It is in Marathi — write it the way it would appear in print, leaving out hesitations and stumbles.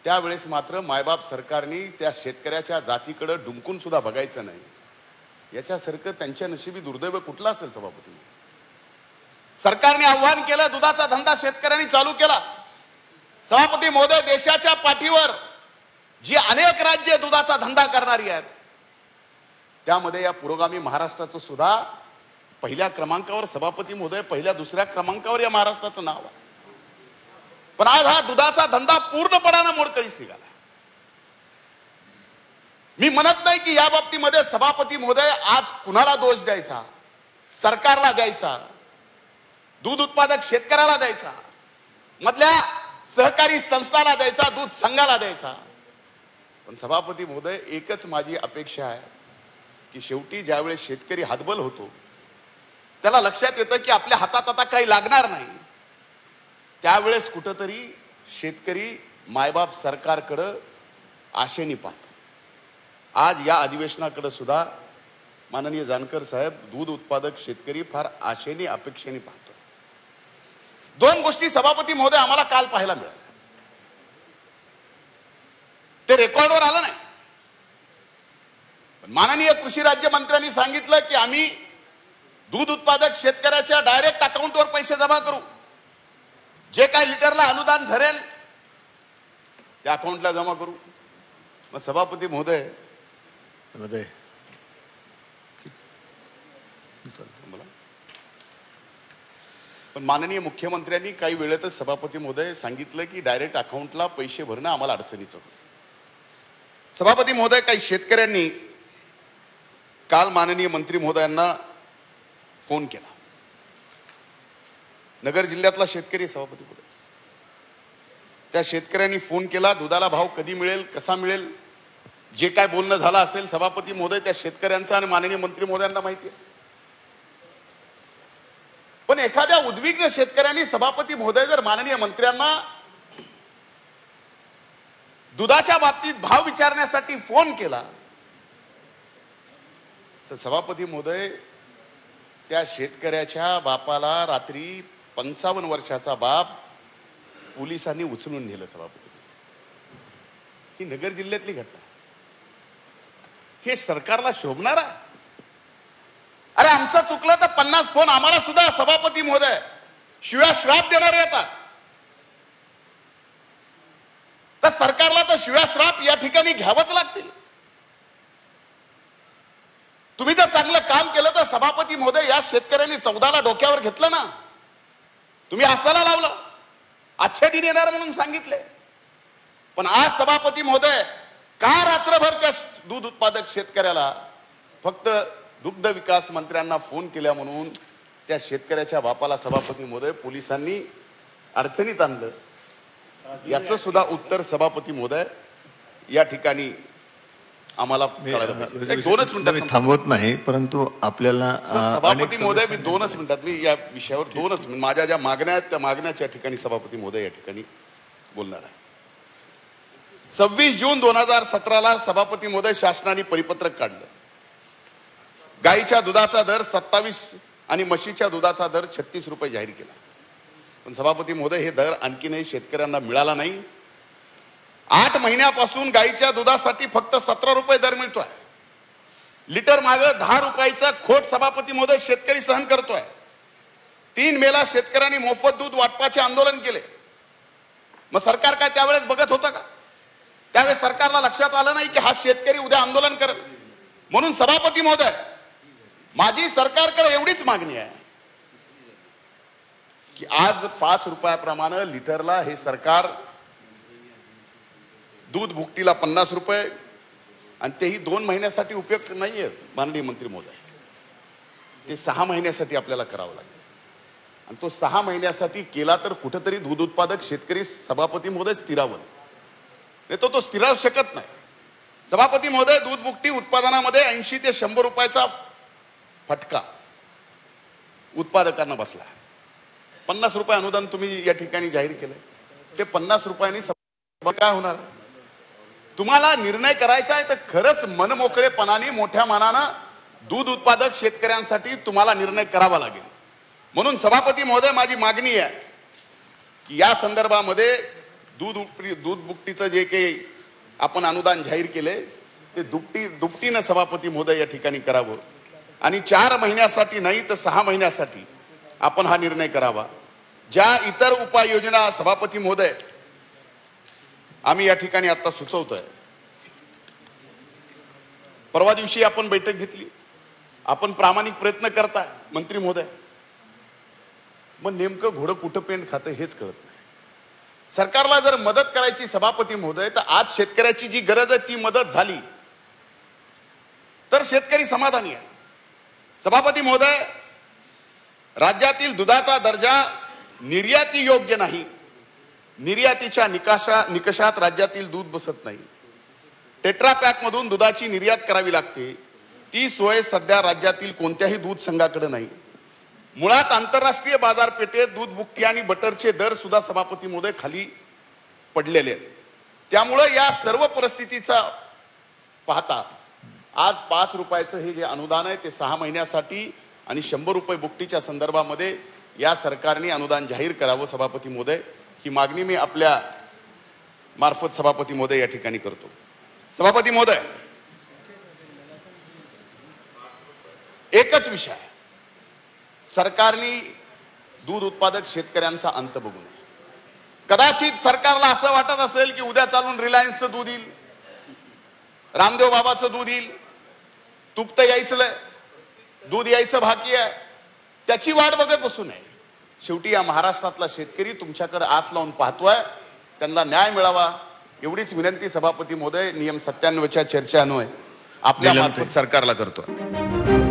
त्यावेळेस मात्र मायबाप सरकारने त्या शेतकऱ्याच्या जातीकडे डुंकून सुद्धा बघायचं नाही. याच्यासारखं त्यांच्या नशिबी दुर्दैव कुठला असेल सभापती? सरकारने आव्हान केलं, दुधाचा धंदा शेतकऱ्यांनी चालू केला. सभापती महोदय, देशाच्या पाठीवर जी अनेक राज्ये दुधाचा धंदा करणारी आहेत त्यामध्ये या पुरोगामी महाराष्ट्राचं सुद्धा पहिल्या क्रमांकावर, सभापती महोदय, पहिल्या दुसऱ्या क्रमांकावर या महाराष्ट्राचं नाव आहे. पण आज हा दुधाचा धंदा पूर्णपणाने मोडकळीस निघाला. मी म्हणत नाही की या बाबतीमध्ये सभापती महोदय आज कुणाला दोष द्यायचा, सरकारला द्यायचा, दूध उत्पादक शेतकऱ्याला द्यायचा, मधल्या सहकारी संस्थाला द्यायचा, दूध संघाला द्यायचा. पण सभापती महोदय, एकच माझी अपेक्षा आहे की शेवटी ज्यावेळेस शेतकरी हातबल होतो त्याला लक्षात येतं की आपल्या हातात आता काही लागणार नाही, त्यावेळेस कुठंतरी शेतकरी मायबाप सरकारकडे आशेने पाहतो. आज या अधिवेशनाकडे सुद्धा माननीय जानकर साहेब, दूध उत्पादक शेतकरी फार आशेने अपेक्षेने पाहतो. दोन गोष्टी सभापती महोदय आम्हाला काल पाहायला मिळाल्या. ते रेकॉर्डवर आलं नाही, पण माननीय कृषी राज्यमंत्र्यांनी सांगितलं की आम्ही दूध उत्पादक शेतकऱ्याच्या डायरेक्ट अकाउंटवर पैसे जमा करू, जे काय लिटरला अनुदान ठरेल त्या अकाउंटला जमा करू. मग सभापती महोदय, पण माननीय मुख्यमंत्र्यांनी काही वेळेतच सभापती महोदय सांगितलं की डायरेक्ट अकाउंटला पैसे भरणं आम्हाला अडचणीचं. सभापती महोदय, काही शेतकऱ्यांनी काल माननीय मंत्री महोदयांना फोन केला. नगर जिल्ह्यातला शेतकरी सभापती महोदय, त्या शेतकऱ्यांनी फोन केला. दुधाला भाव कधी मिळेल, कसा मिळेल, जे काय बोलणं झालं असेल सभापती महोदय त्या शेतकऱ्यांचं आणि माननीय मंत्री महोदयांना माहिती आहे. पण एखाद्या उद्विग्न शेतकऱ्यांनी सभापती महोदय जर माननीय मंत्र्यांना दुधाच्या बाबतीत भाव विचारण्यासाठी फोन केला तर सभापती महोदय, त्या शेतकऱ्याच्या बापाला रात्री 55 वर्षाचा बाप पोलिसांनी उचलून नेलं. सभापती, ही नगर जिल्ह्यातली घटना. हे सरकारला शोभणार आहे? अरे आमचं चुकलं तर 50 फोन आम्हाला सुद्धा सभापती महोदय शिव्या श्राप देणारे येतात. तर सरकारला तर शिव्या श्राप या ठिकाणी घ्यावंच लागतील. तुम्ही जर चांगलं काम केलं तर सभापती महोदय, या शेतकऱ्यांनी 14ला डोक्यावर घेतलं ना, तुम्ही हसायला लावलं, आजच्या दिन येणार म्हणून सांगितले. पण आज सभापती महोदय, का रात्रभर त्या दूध उत्पादक शेतकऱ्याला फक्त दुग्ध विकास मंत्र्यांना फोन केल्या म्हणून त्या शेतकऱ्याच्या बापाला सभापती महोदय पोलिसांनी अडचणीत आणलं, याचं सुद्धा उत्तर सभापती महोदय या ठिकाणी आम्हाला कळायला पाहिजे. 2च मिनिटात थांबवत नाही, परंतु आपल्याला सभापती महोदय, मी 2च मिनिटात मी या विषयावर 2च मिनिट माझ्या ज्या मागण्या आहेत त्या मागण्याच्या ठिकाणी सभापती महोदय या ठिकाणी बोलणार आहे. 26 जून 2017ला सभापती महोदय शासनाने परिपत्रक काढलं. गाईच्या दुधाचा दर 27 आणि म्हशीच्या दुधाचा दर 36 रुपये जाहीर केला. पण सभापती महोदय, हे दर आणखीनही शेतकऱ्यांना मिळाला नाही. 8 महिन्यापासून गाईच्या दुधासाठी फक्त 17 रुपये दर मिळतोय. लिटर मागे 10 रुपयाचा खोट सभापती महोदय शेतकरी सहन करतोय. 3 मेला शेतकऱ्यांनी मोफत दूध वाटपाचे आंदोलन केले. मग सरकार काय त्यावेळेस बघत होतं का? त्यावेळेस सरकारला लक्षात आलं नाही की हा शेतकरी उद्या आंदोलन करेल. म्हणून सभापती महोदय, माझी सरकारकडे एवढीच मागणी आहे की आज 5 रुपयाप्रमाणे लिटरला हे सरकार दूध भुकटीला 50 रुपये, आणि तेही 2 महिन्यासाठी उपयोग नाहीये माननीय मंत्री महोदय. ते 6 महिन्यासाठी आपल्याला करावं लागेल. आणि तो 6 महिन्यासाठी केला तर कुठेतरी दूध उत्पादक शेतकरी सभापती महोदय स्थिरावल, नाही तो स्थिरावू शकत नाही. सभापती महोदय, दूध भुकटी उत्पादनामध्ये 80 ते 100 रुपयाचा फटका उत्पादकांना बसला. 50 रुपये अनुदान तुम्ही या ठिकाणी जाहीर केलंय. ते 50 रुपयांनी काय होणार? तुम्हाला निर्णय करायचा आहे तर खरंच मनमोकळेपणाने मोठ्या मनानं दूध उत्पादक शेतकऱ्यांसाठी तुम्हाला निर्णय करावा लागेल. म्हणून सभापती महोदय, माझी मागणी आहे की या संदर्भामध्ये दूध बुकटीचं जे काही आपण अनुदान जाहीर केलंय ते दुपटीनं सभापती महोदय या ठिकाणी करावं आणि 4 महिन्यासाठी नाही तर 6 महिन्यासाठी आपण हा निर्णय करावा. ज्या इतर उपाययोजना सभापती महोदय आम्ही या ठिकाणी आता सुचवतोय. परवा दिवशी आपण बैठक घेतली, आपण प्रामाणिक प्रयत्न करताय मंत्री महोदय, मग नेमकं घोडं कुठं पेंड खातं हेच कळत नाही. सरकारला जर मदत करायची सभापती महोदय तर आज शेतकऱ्याची जी गरज आहे ती मदत झाली तर शेतकरी समाधानी आहे. सभापती महोदय, राज्यातील दुधाचा दर्जा निर्याती योग्य नाही, निर्यातीच्या निकषात राज्यातील दूध बसत नाही. टेट्रा पॅक मधून दुधाची निर्यात करावी लागते, ती सोय सध्या राज्यातील कोणत्याही दूध संघाकडे नाही. मुळात आंतरराष्ट्रीय बाजारपेठेत दूध बुक्की आणि बटरचे दर सुद्धा सभापती महोदय खाली पडलेले आहेत. त्यामुळे या सर्व परिस्थितीचा पाहता आज 5 रुपयाचं हे जे अनुदान आहे ते 6 महिन्यासाठी आणि 100 रुपये बुकटीच्या संदर्भामध्ये या सरकारने अनुदान जाहीर करावं सभापती महोदय, ही मागणी मी आपल्या मार्फत सभापती महोदय या ठिकाणी करतो. सभापती महोदय, एकच विषय आहे, सरकारने दूध उत्पादक शेतकऱ्यांचा अंत बघू नये. कदाचित सरकारला असं वाटत असेल की उद्या चालून रिलायन्सचं दूध येईल, रामदेव बाबाचं दूध येईल, तूप तर यायचं, दूध यायचं बाकी आहे, त्याची वाट बघत बसू नये. शेवटी या महाराष्ट्रातला शेतकरी तुमच्याकडे आस लावून पाहतोय, त्यांना न्याय मिळावा एवढीच विनंती सभापती महोदय नियम 97च्या चर्चेअन्वये आपल्या मार्फत सरकारला करतोय.